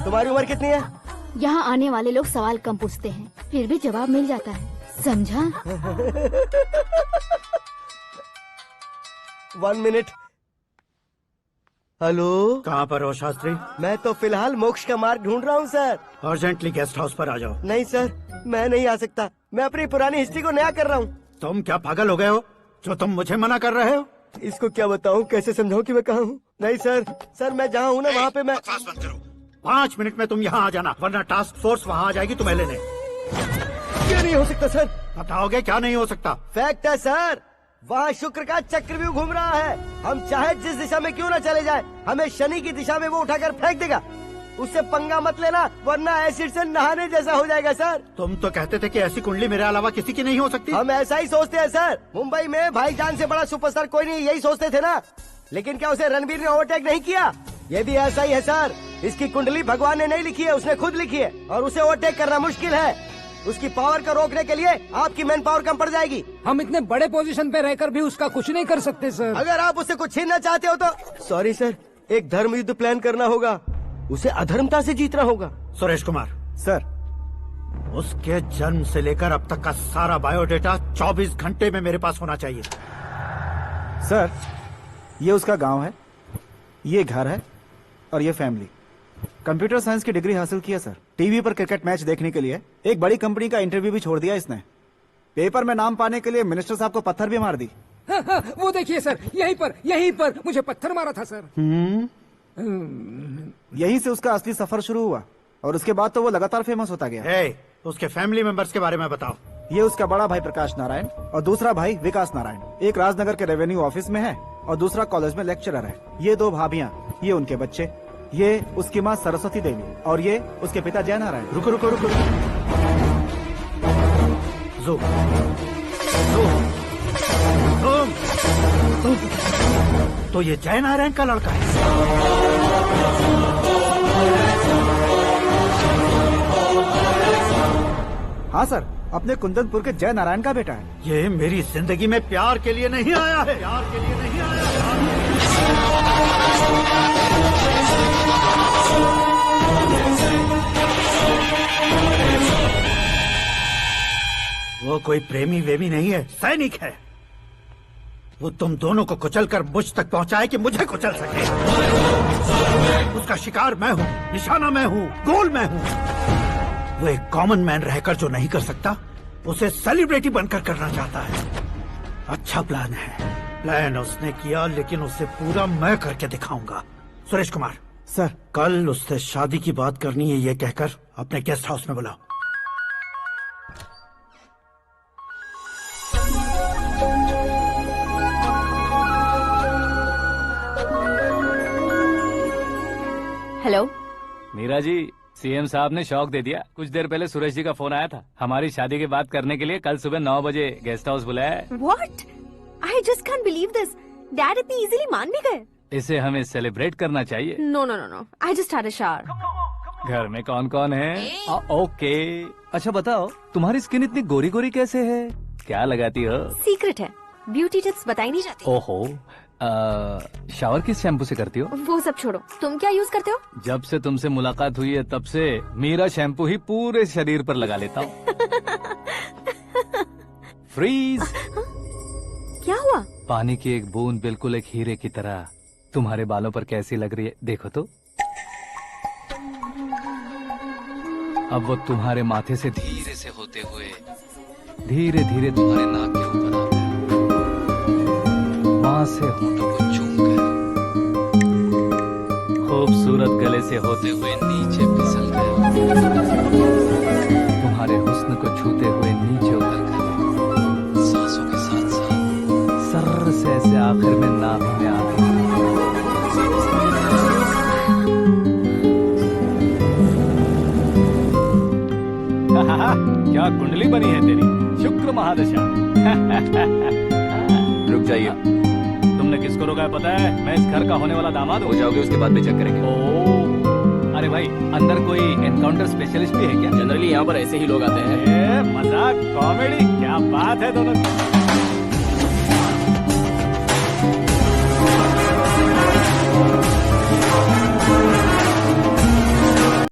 तुम्हारी उम्र कितनी है? यहाँ आने वाले लोग सवाल कम पूछते हैं, फिर भी जवाब मिल जाता है, समझा? 1 मिनट। हेलो, कहाँ पर हो शास्त्री? मैं तो फिलहाल मोक्ष का मार्ग ढूंढ रहा हूँ सर। अर्जेंटली गेस्ट हाउस पर आ जाओ। नहीं सर, मैं नहीं आ सकता। मैं अपनी पुरानी हिस्ट्री को नया कर रहा हूँ। तुम क्या पागल हो गए हो जो तुम मुझे मना कर रहे हो? इसको क्या बताऊँ, कैसे समझाऊँ कि मैं कहाँ हूँ? नहीं सर मैं जहाँ हूँ ना वहाँ पे मैं। 5 मिनट में तुम यहाँ आ जाना, वरना टास्क फोर्स वहाँ आ जाएगी तुम्हें लेने। क्यों नहीं हो सकता सर? बताओगे क्या नहीं हो सकता? फैक्ट है सर, वहाँ शुक्र का चक्रव्यूह घूम रहा है। हम चाहे जिस दिशा में क्यों न चले जाए, हमें शनि की दिशा में वो उठाकर फेंक देगा। उससे पंगा मत लेना, वरना एसिड से नहाने जैसा हो जाएगा सर। तुम तो कहते थे कि ऐसी कुंडली मेरे अलावा किसी की नहीं हो सकती। हम ऐसा ही सोचते हैं सर। मुंबई में भाईजान से बड़ा सुपरस्टार कोई नहीं, यही सोचते थे ना। लेकिन क्या उसे रणबीर ने ओवरटेक नहीं किया? ये भी ऐसा ही है सर। इसकी कुंडली भगवान ने नहीं लिखी है, उसने खुद लिखी है, और उसे ओवरटेक करना मुश्किल है। उसकी पावर को रोकने के लिए आपकी मैन पावर कम पड़ जाएगी। हम इतने बड़े पोजीशन पे रहकर भी उसका कुछ नहीं कर सकते सर। अगर आप उससे कुछ छीनना चाहते हो तो सॉरी सर, एक धर्म युद्ध प्लान करना होगा। उसे अधर्मता से जीतना होगा। सुरेश कुमार सर, उसके जन्म से लेकर अब तक का सारा बायोडेटा 24 घंटे में मेरे पास होना चाहिए। सर, ये उसका गांव है, ये घर है और ये फैमिली। कंप्यूटर साइंस की डिग्री हासिल किया सर। टीवी पर क्रिकेट मैच देखने के लिए एक बड़ी कंपनी का इंटरव्यू भी छोड़ दिया इसने। पेपर में नाम पाने के लिए मिनिस्टर साहब को पत्थर भी मार दी। हाँ, वो देखिए सर, यहीं पर मुझे पत्थर मारा था सर। यहीं से उसका असली सफर शुरू हुआ और उसके बाद तो वो लगातार फेमस होता गया। उसके फैमिली मेंबर्स के बारे में बताओ। ये उसका बड़ा भाई प्रकाश नारायण और दूसरा भाई विकास नारायण। एक राजनगर के रेवेन्यू ऑफिस में है और दूसरा कॉलेज में लेक्चरर है। ये 2 भाभियां, ये उनके बच्चे, ये उसकी माँ सरस्वती देवी और ये उसके पिता जय नारायण। रुको रुको रुको, ज़ूम। तो ये जय नारायण का लड़का है। हाँ सर, अपने कुंदनपुर के जय नारायण का बेटा है। ये मेरी जिंदगी में प्यार के लिए नहीं आया है, प्यार के लिए नहीं आया है। वो कोई प्रेमी वेमी नहीं है, सैनिक है। वो तुम दोनों को कुचलकर मुझ तक पहुंचाए कि मुझे कुचल सके। उसका शिकार मैं हूँ, निशाना मैं हूँ, गोल मैं हूँ। वो एक कॉमन मैन रहकर जो नहीं कर सकता, उसे सेलिब्रिटी बनकर करना चाहता है। अच्छा प्लान है। प्लान उसने किया, लेकिन उसे पूरा मैं करके दिखाऊंगा। सुरेश कुमार सर, कल उससे शादी की बात करनी है, ये कहकर अपने गेस्ट हाउस में बुलाओ। हेलो मीरा जी, सीएम साहब ने शौक दे दिया। कुछ देर पहले सुरेश जी का फोन आया था, हमारी शादी की बात करने के लिए कल सुबह 9 बजे गेस्ट हाउस बुलाया है। What? I just can't believe this. Dad इतनी इजीली मान भी गए। इसे हमें सेलिब्रेट करना चाहिए। No no no no, I just had a shower. घर में कौन कौन है? ओके। अच्छा बताओ, तुम्हारी स्किन इतनी गोरी गोरी कैसे है? क्या लगाती हो? सीक्रेट है, ब्यूटी टिप्स बताई नहीं जाती। ओहो, शावर किस शैम्पू से करती हो? वो सब छोड़ो, तुम क्या यूज करते हो? जब से तुमसे मुलाकात हुई है तब से मीरा शैम्पू ही पूरे शरीर पर लगा लेता हूँ। फ्रीज। क्या हुआ? पानी की एक बूंद बिल्कुल एक हीरे की तरह तुम्हारे बालों पर कैसी लग रही है, देखो तो। अब वो तुम्हारे माथे से धीरे से होते हुए धीरे धीरे तुम्हारे नाक के ऊपर आता है, वहां से होठों को चूमकर खूबसूरत गले से होते हुए नीचे फिसल गया, तुम्हारे हुस्न को छूते हुए नीचे उतर गया, सांसों के साथ साथ सर्र से ऐसे आखिर में नाभि में आ गया। क्या कुंडली बनी है तेरी, शुक्र महादशा। रुक जाइए, तुमने किसको रोका है पता है? मैं इस घर का होने वाला दामाद हो जाओगे, उसके बाद भी चेक करेंगे। ओह, अरे भाई, अंदर कोई एनकाउंटर स्पेशलिस्ट भी है क्या? जनरली यहाँ पर ऐसे ही लोग आते हैं। मजाक, कॉमेडी, क्या बात है दोनों की।